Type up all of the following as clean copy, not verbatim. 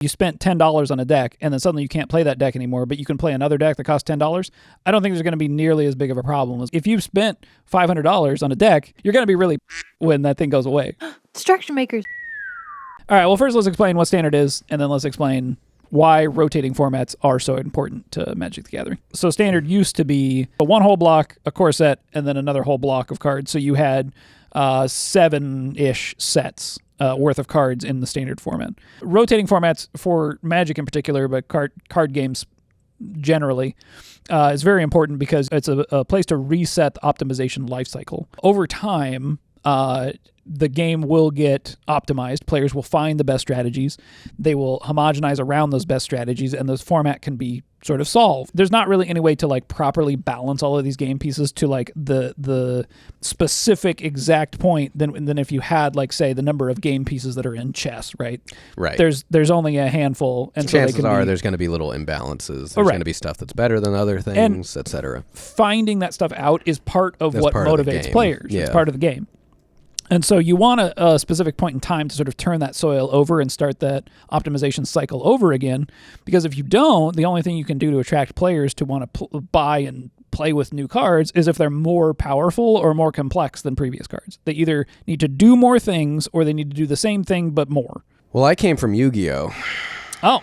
you spent $10 on a deck and then suddenly you can't play that deck anymore, but you can play another deck that costs $10, I don't think there's going to be nearly as big of a problem. If you've spent $500 on a deck, you're going to be really when that thing goes away. Distraction makers. All right, well, first let's explain what Standard is, and then let's explain why rotating formats are so important to Magic the Gathering. So Standard used to be a one whole block, a core set, and then another whole block of cards. So you had 7-ish sets worth of cards in the Standard format. Rotating formats for Magic in particular, but card games generally, is very important because it's a place to reset the optimization life cycle. Over time, the game will get optimized. Players will find the best strategies. They will homogenize around those best strategies, and this format can be sort of solved. There's not really any way to like properly balance all of these game pieces to like the specific exact point than if you had like say the number of game pieces that are in chess, right? Right. There's only a handful, and chances are there's going to be little imbalances. There's going to be stuff that's better than other things, etc. Finding that stuff out is part of what motivates players. Yeah. It's part of the game. And so you want a specific point in time to sort of turn that soil over and start that optimization cycle over again. Because if you don't, the only thing you can do to attract players to want to buy and play with new cards is if they're more powerful or more complex than previous cards. They either need to do more things or they need to do the same thing but more. Well, I came from Yu-Gi-Oh! Oh.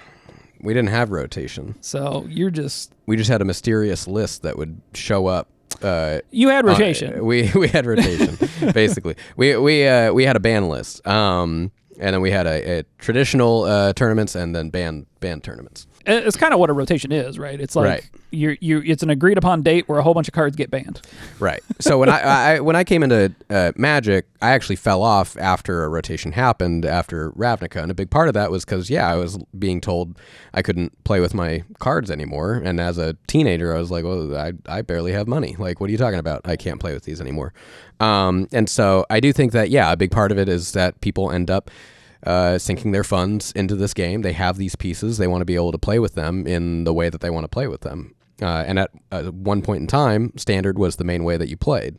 We didn't have rotation. So you're just... We just had a mysterious list that would show up. You had rotation. We had rotation, basically. We had a ban list, and then we had a traditional tournaments and then ban tournaments. It's kind of what a rotation is, right? It's like it's an agreed upon date where a whole bunch of cards get banned. Right. So when I came into Magic, I actually fell off after a rotation happened after Ravnica, and a big part of that was because I was being told I couldn't play with my cards anymore, and as a teenager, I was like, well, I barely have money. Like, what are you talking about? I can't play with these anymore. And so I do think that a big part of it is that people end up sinking their funds into this game. They have these pieces. They want to be able to play with them in the way that they want to play with them. And at one point in time, Standard was the main way that you played.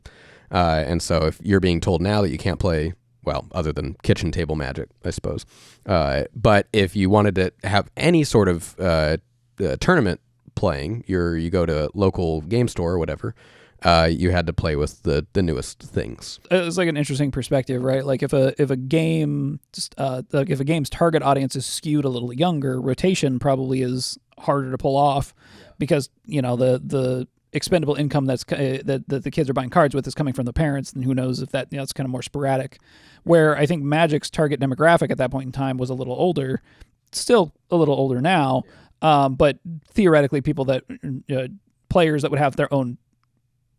And so if you're being told now that you can't play, well, other than kitchen table Magic, I suppose. But if you wanted to have any sort of tournament playing, you go to a local game store or whatever, you had to play with the newest things. It's like an interesting perspective, right? Like if a game's target audience is skewed a little younger, rotation probably is harder to pull off because the expendable income that the kids are buying cards with is coming from the parents, and who knows if that it's kind of more sporadic. Where I think Magic's target demographic at that point in time was a little older, still a little older now, but theoretically people that players that would have their own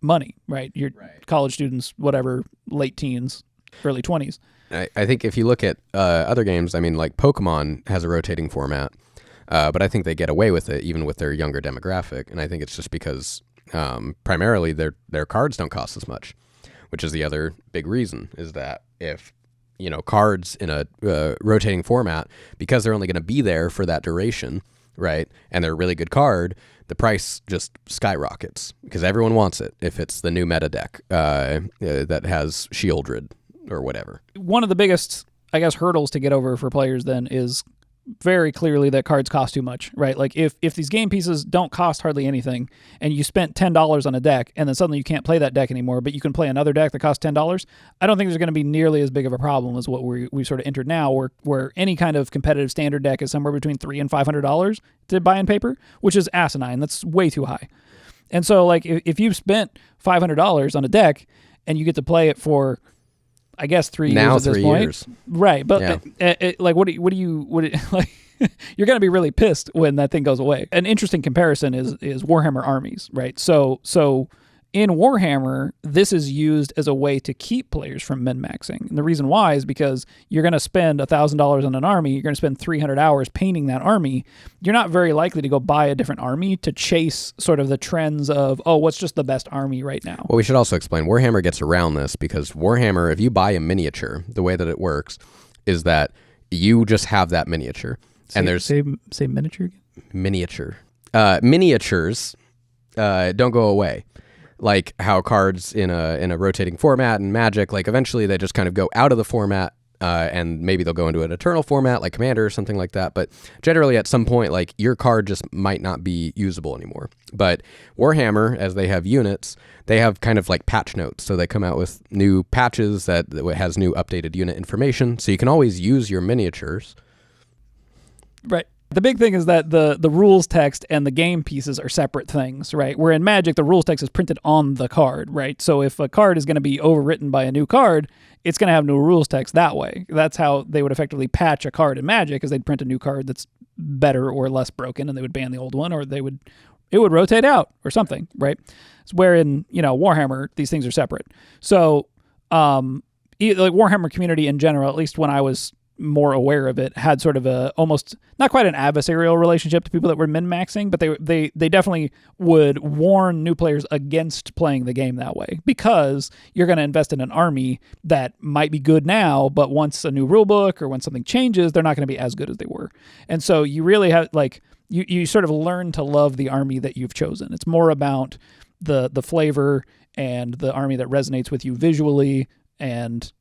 money, right? Your college students, whatever, late teens, early 20s. I think if you look at other games, I mean, like Pokemon has a rotating format, but I think they get away with it even with their younger demographic. And I think it's just because primarily their cards don't cost as much, which is the other big reason, is that if cards in a rotating format, because they're only going to be there for that duration, right, and they're a really good card, the price just skyrockets because everyone wants it if it's the new meta deck that has Shieldred or whatever. One of the biggest, I guess, hurdles to get over for players then is very clearly that cards cost too much, right? Like if these game pieces don't cost hardly anything and you spent $10 on a deck and then suddenly you can't play that deck anymore, but you can play another deck that costs $10, I don't think there's going to be nearly as big of a problem as what we sort of entered now, where any kind of competitive Standard deck is somewhere between $300 and $500 to buy in paper, which is asinine. That's way too high. And so like if you've spent $500 on a deck and you get to play it for, I guess 3 years at this point. Right. But like, what do you like, you're going to be really pissed when that thing goes away. An interesting comparison is Warhammer armies, right? So in Warhammer, this is used as a way to keep players from min-maxing. And the reason why is because you're going to spend $1,000 on an army. You're going to spend 300 hours painting that army. You're not very likely to go buy a different army to chase sort of the trends of, what's just the best army right now. Well, we should also explain Warhammer gets around this because Warhammer, if you buy a miniature, the way that it works is that you just have that miniature. Say miniature again? Miniature. Miniatures don't go away. Like how cards in a rotating format and Magic, like eventually they just kind of go out of the format and maybe they'll go into an eternal format like Commander or something like that. But generally, at some point, like your card just might not be usable anymore. But Warhammer, as they have units, they have kind of like patch notes. So they come out with new patches that has new updated unit information. So you can always use your miniatures. Right. The big thing is that the rules text and the game pieces are separate things, right? Where in Magic, the rules text is printed on the card, right? So if a card is going to be overwritten by a new card, it's going to have new rules text that way. That's how they would effectively patch a card in Magic, is they'd print a new card that's better or less broken, and they would ban the old one, or it would rotate out or something, right? Where in, Warhammer, these things are separate. So like Warhammer community in general, at least when I was more aware of it, had sort of a almost not quite an adversarial relationship to people that were min-maxing, but they definitely would warn new players against playing the game that way, because you're going to invest in an army that might be good now, but once a new rule book or when something changes, they're not going to be as good as they were. And so you really have you sort of learn to love the army that you've chosen. It's more about the flavor and the army that resonates with you visually and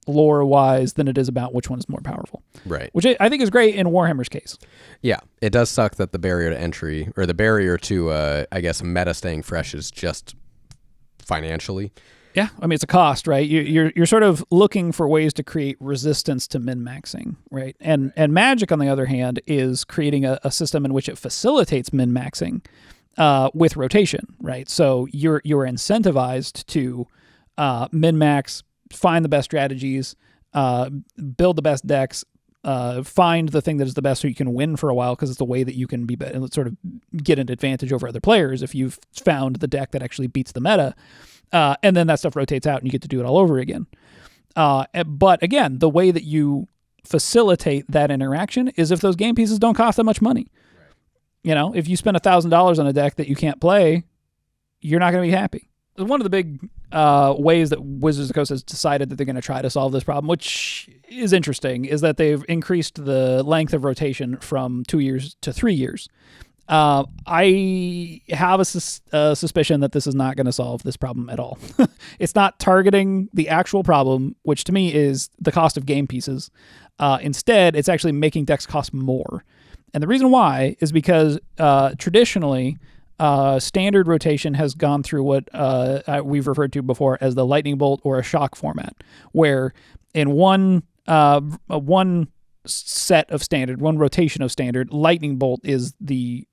lore-wise than it is about which one is more powerful. Right. Which I think is great in Warhammer's case. Yeah, it does suck that the barrier to entry, or the barrier to, I guess, meta staying fresh is just financially. Yeah, I mean, it's a cost, right? You're sort of looking for ways to create resistance to min-maxing, right? And Magic, on the other hand, is creating a system in which it facilitates min-maxing with rotation, right? So you're incentivized to min-max, find the best strategies, build the best decks, find the thing that is the best so you can win for a while, because it's the way that you can be and sort of get an advantage over other players if you've found the deck that actually beats the meta. And then that stuff rotates out and you get to do it all over again. But again, the way that you facilitate that interaction is if those game pieces don't cost that much money. Right. If you spend $1,000 on a deck that you can't play, you're not going to be happy. One of the big ways that Wizards of the Coast has decided that they're going to try to solve this problem, which is interesting, is that they've increased the length of rotation from 2 years to 3 years. I have a suspicion that this is not going to solve this problem at all. It's not targeting the actual problem, which to me is the cost of game pieces. Instead, it's actually making decks cost more. And the reason why is because traditionally, standard rotation has gone through what we've referred to before as the lightning bolt or a shock format, where in one set of standard, one rotation of standard, lightning bolt is the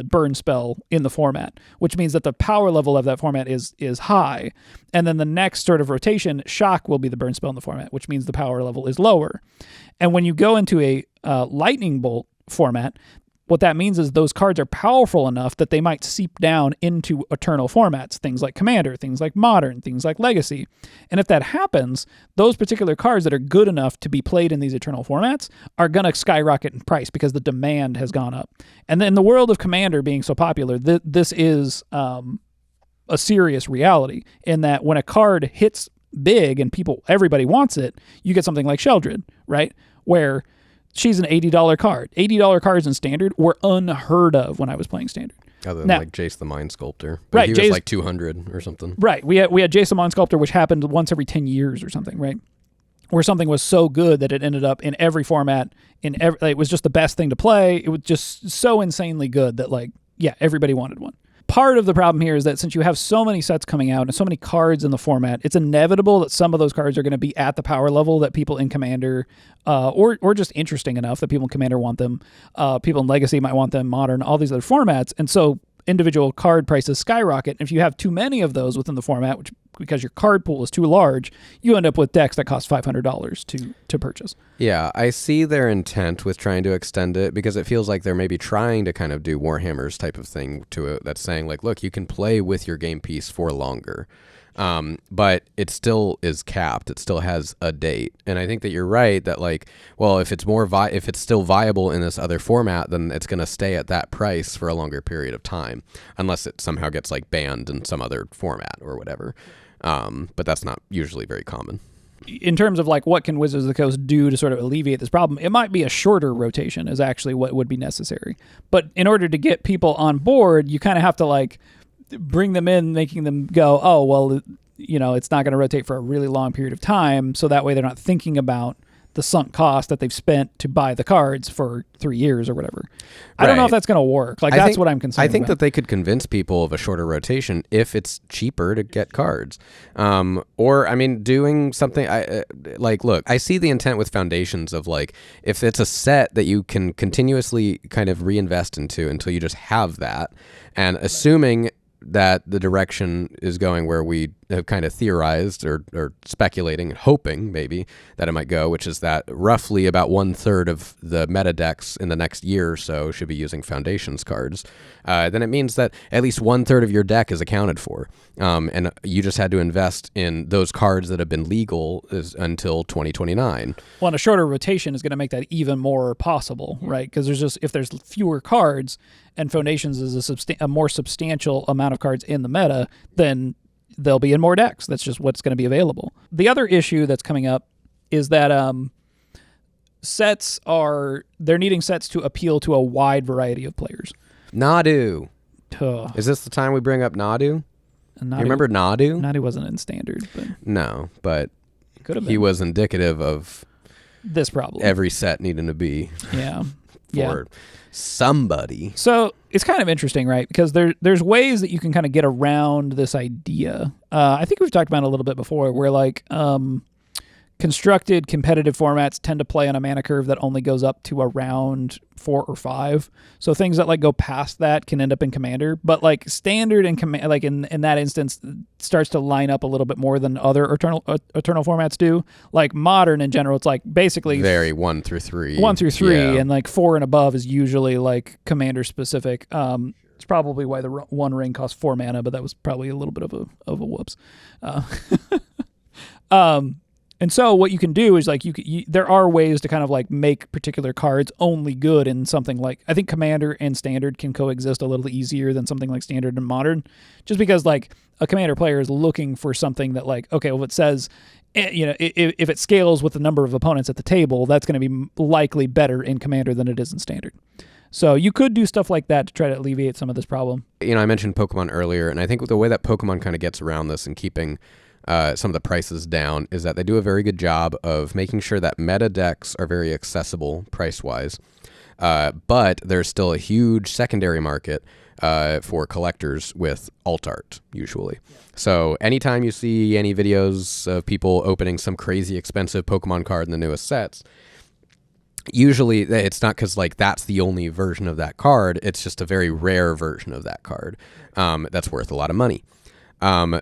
burn spell in the format, which means that the power level of that format is high. And then the next sort of rotation, shock will be the burn spell in the format, which means the power level is lower. And when you go into a lightning bolt format, what that means is those cards are powerful enough that they might seep down into eternal formats, things like Commander, things like Modern, things like Legacy. And if that happens, those particular cards that are good enough to be played in these eternal formats are going to skyrocket in price because the demand has gone up. And then in the world of Commander being so popular, this is a serious reality, in that when a card hits big and everybody wants it, you get something like Sheldred, right? Where she's an $80 card. $80 cards in Standard were unheard of when I was playing Standard. Other than like Jace the Mind Sculptor. But right. He was like 200 or something. Right. We had Jace the Mind Sculptor, which happened once every 10 years or something, right? Where something was so good that it ended up in every format. It was just the best thing to play. It was just so insanely good that everybody wanted one. Part of the problem here is that since you have so many sets coming out and so many cards in the format, it's inevitable that some of those cards are going to be at the power level that people in Commander, or just interesting enough that people in Commander want them, people in Legacy might want them, Modern, all these other formats. And so individual card prices skyrocket. And if you have too many of those within the format, which because your card pool is too large, you end up with decks that cost $500 to purchase. Yeah, I see their intent with trying to extend it, because it feels like they're maybe trying to kind of do Warhammer's type of thing to it, that's saying like, look, you can play with your game piece for longer. But it still is capped. It still has a date. And I think that you're right that if it's if it's still viable in this other format, then it's going to stay at that price for a longer period of time, unless it somehow gets banned in some other format or whatever. But that's not usually very common. In terms of what can Wizards of the Coast do to sort of alleviate this problem, it might be a shorter rotation is actually what would be necessary. But in order to get people on board, you kind of have to bring them in, making them go, oh, well, it's not going to rotate for a really long period of time. So that way they're not thinking about the sunk cost that they've spent to buy the cards for 3 years or whatever. I don't know if that's going to work. Like, that's what I'm concerned I think about. that they could convince people of a shorter rotation if it's cheaper to get cards. Or, I mean, doing something look, I see the intent with Foundations of like, if it's a set that you can continuously kind of reinvest into until you just have that, and assuming that the direction is going where we have kind of theorized or speculating and hoping maybe that it might go, which is that roughly about 1/3 of the meta decks in the next year or so should be using Foundations cards. Then it means that at least 1/3 of your deck is accounted for. And you just had to invest in those cards that have been legal until 2029. Well, and a shorter rotation is going to make that even more possible, right? Because if there's fewer cards and Foundations is a more substantial amount of cards in the meta, then they'll be in more decks. That's just what's going to be available. The other issue that's coming up is that they're needing sets to appeal to a wide variety of players. Nadu. Ugh. Is this the time we bring up Nadu? You Nadu, remember Nadu? Nadu wasn't in Standard, but No, but could have been. he was indicative of This problem. every set needing to be Yeah. for somebody. So it's kind of interesting, right? Because there's ways that you can kind of get around this idea. I think we've talked about it a little bit before, where like constructed competitive formats tend to play on a mana curve that only goes up to around 4 or 5. So things that like go past that can end up in Commander, but like Standard and like in that instance starts to line up a little bit more than other Eternal formats do. Like Modern in general, it's like basically Very 1 through 3. 1 through 3, Yeah. and like 4 and above is usually like Commander specific. It's probably why the one ring costs 4 mana, but that was probably a little bit of a whoops. And so what you can do is like there are ways to kind of like make particular cards only good in something like, I think Commander and Standard can coexist a little easier than something like Standard and Modern, just because like a Commander player is looking for something that like, okay, well, it says, if it scales with the number of opponents at the table, that's going to be likely better in Commander than it is in Standard. So you could do stuff like that to try to alleviate some of this problem. I mentioned Pokemon earlier, and I think the way that Pokemon kind of gets around this and keeping some of the prices down is that they do a very good job of making sure that meta decks are very accessible price-wise, but there's still a huge secondary market for collectors with alt art, usually. Yeah. So anytime you see any videos of people opening some crazy expensive Pokemon card in the newest sets, usually it's not because like that's the only version of that card. It's just a very rare version of that card that's worth a lot of money.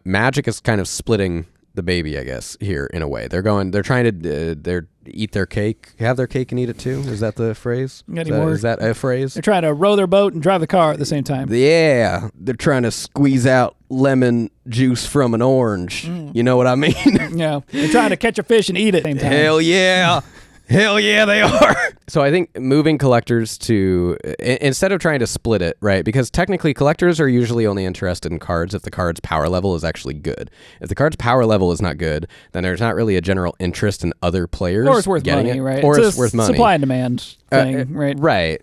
Magic is kind of splitting the baby, I guess, here in a way. They're trying to eat their cake, have their cake and eat it too. Is that the phrase? Is that a phrase? They're trying to row their boat and drive the car at the same time. Yeah, they're trying to squeeze out lemon juice from an orange. You know what I mean? Yeah, they're trying to catch a fish and eat it at the same time. Hell yeah. Hell yeah, they are. So I think moving collectors to, instead of trying to split it, right? Because technically collectors are usually only interested in cards if the card's power level is actually good. If the card's power level is not good, then there's not really a general interest in other players or it's worth getting money, it. right? Or it's it's worth money. Supply and demand thing, right? Right.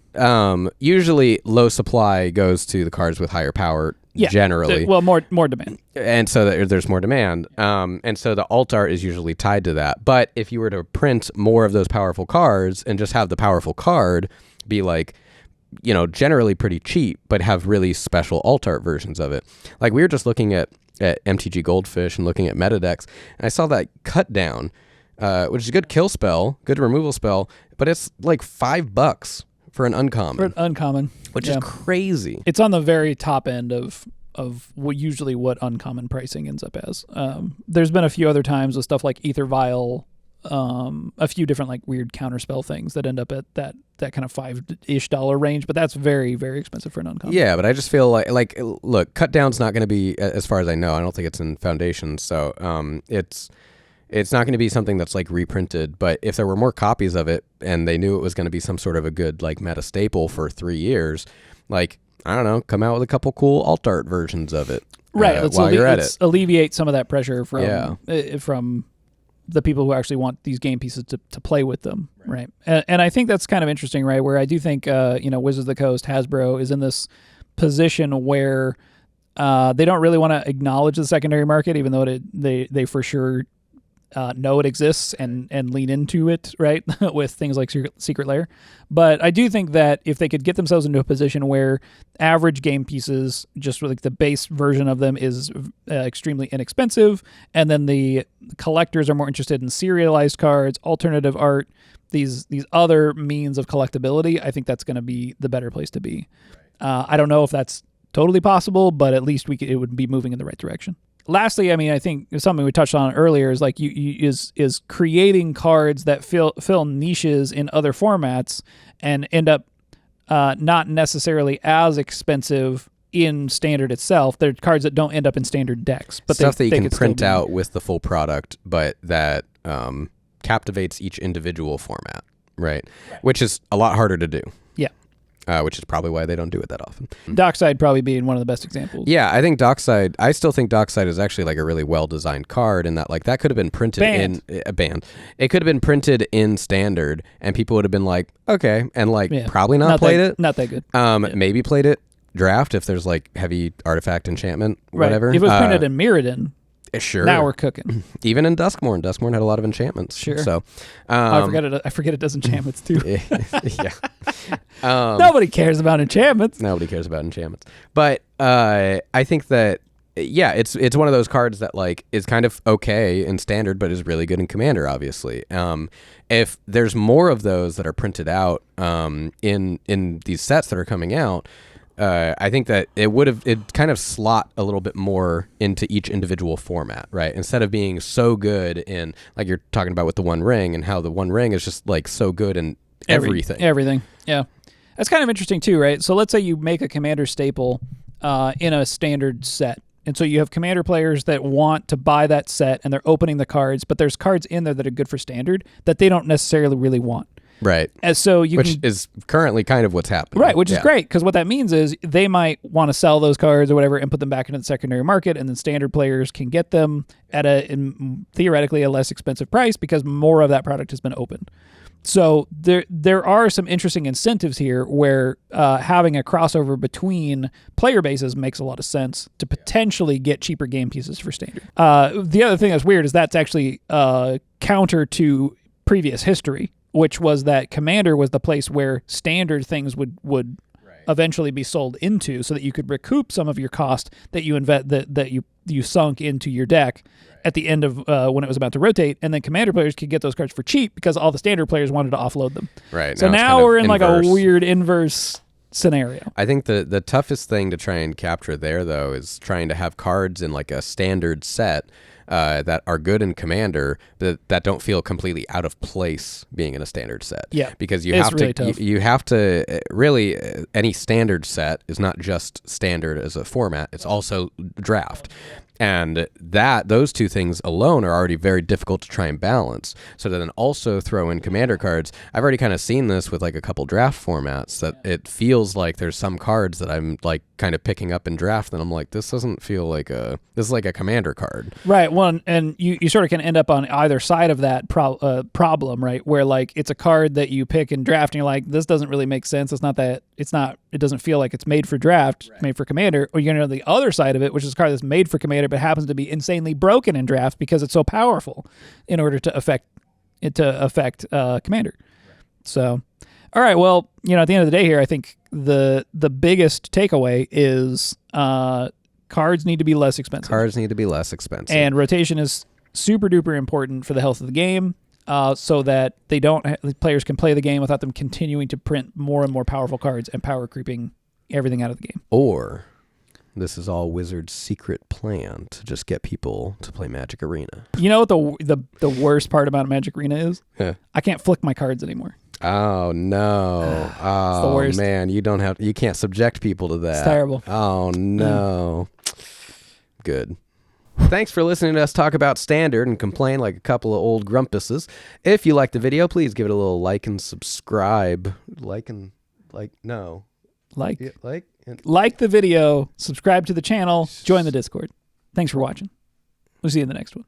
Usually low supply goes to the cards with higher power. Yeah, generally. More demand. And so there's more demand. And so the alt art is usually tied to that. But if you were to print more of those powerful cards and just have the powerful card be like, generally pretty cheap, but have really special alt art versions of it. Like we were just looking at MTG Goldfish and looking at meta decks, and I saw that Cut Down, which is a good kill spell, good removal spell, but it's like $5 for an uncommon. Which is crazy. It's on the very top end of what uncommon pricing ends up as. There's been a few other times with stuff like Ether Vial, a few different like weird counterspell things that end up at that kind of $5-ish range, but that's very, very expensive for an uncommon. Yeah, but I just feel like look, Cut Down's not going to be, as far as I know, I don't think it's in Foundations, so it's not going to be something that's like reprinted, but if there were more copies of it and they knew it was going to be some sort of a good like meta staple for 3 years, like, I don't know, come out with a couple cool alt art versions of it. Right. Let's alleviate some of that pressure from the people who actually want these game pieces to play with them. Right. And I think that's kind of interesting, right? Where I do think, Wizards of the Coast, Hasbro is in this position where they don't really want to acknowledge the secondary market, even though they for sure know it exists and lean into it, right, with things like Secret Lair. But I do think that if they could get themselves into a position where average game pieces, just like the base version of them, is extremely inexpensive, and then the collectors are more interested in serialized cards, alternative art, these other means of collectability, I think that's going to be the better place to be. I don't know if that's totally possible, but at least it would be moving in the right direction. Lastly, I mean, I think something we touched on earlier is like is creating cards that fill niches in other formats and end up not necessarily as expensive in Standard itself. They're cards that don't end up in Standard decks, but stuff that you can print out with the full product, but that captivates each individual format, right? Which is a lot harder to do. Which is probably why they don't do it that often. Dockside probably being one of the best examples. Yeah, I think Dockside, I still think Dockside is actually like a really well-designed card in that like that could have been printed in a band. It could have been printed in Standard and people would have been like, okay, and like probably not played it. Not that good. Maybe played it Draft if there's like heavy artifact enchantment, whatever. If it was printed in Mirrodin, sure. Now we're cooking. Even in Duskmourn. Duskmourn had a lot of enchantments. Sure. So, I forget it does enchantments too. Yeah. Nobody cares about enchantments. Nobody cares about enchantments. But I think that it's one of those cards that like is kind of okay in Standard, but is really good in Commander. Obviously, if there's more of those that are printed out in these sets that are coming out. I think that it kind of slot a little bit more into each individual format, right? Instead of being so good in, like you're talking about with the One Ring and how the One Ring is just like so good in everything. Everything, yeah. That's kind of interesting too, right? So let's say you make a Commander staple in a Standard set. And so you have Commander players that want to buy that set and they're opening the cards, but there's cards in there that are good for Standard that they don't necessarily really want. Right. And so which is currently kind of what's happening. Right, which is great, because what that means is they might want to sell those cards or whatever and put them back into the secondary market, and then Standard players can get them at theoretically a less expensive price because more of that product has been opened. So there are some interesting incentives here where having a crossover between player bases makes a lot of sense to potentially get cheaper game pieces for Standard. The other thing that's weird is that's actually counter to previous history, which was that Commander was the place where Standard things would eventually be sold into, so that you could recoup some of your cost that you sunk into your deck at the end of when it was about to rotate, and then Commander players could get those cards for cheap because all the Standard players wanted to offload them. Right. So now we're in like a weird inverse scenario. I think the toughest thing to try and capture there, though, is trying to have cards in like a Standard set that are good in Commander that don't feel completely out of place being in a Standard set. Yeah, because you have to really any Standard set is not just Standard as a format; it's also Draft. And those two things alone are already very difficult to try and balance. So to then also throw in Commander cards, I've already kind of seen this with like a couple Draft formats that it feels like there's some cards that I'm like kind of picking up in Draft and I'm like, this doesn't feel like this is like a Commander card. Right. Well, and you sort of can end up on either side of that problem, right? Where like it's a card that you pick in Draft and you're like, this doesn't really make sense. It doesn't feel like it's made for Draft, right. Made for Commander. Or you're going to know the other side of it, which is a card that's made for Commander but happens to be insanely broken in Draft because it's so powerful in order to affect Commander. Right. So, all right, well, at the end of the day here, I think the biggest takeaway is cards need to be less expensive. Cards need to be less expensive. And rotation is super duper important for the health of the game, so that players can play the game without them continuing to print more and more powerful cards and power creeping everything out of the game. Or this is all Wizard's secret plan to just get people to play Magic Arena. You know what the worst part about Magic Arena is? Yeah. I can't flick my cards anymore. Oh no! It's the worst. Man, you can't subject people to that. It's terrible. Oh no! Good. Thanks for listening to us talk about Standard and complain like a couple of old grumpuses. If you liked the video, please give it a little like and subscribe. Like the video, subscribe to the channel, join the Discord. Thanks for watching. We'll see you in the next one.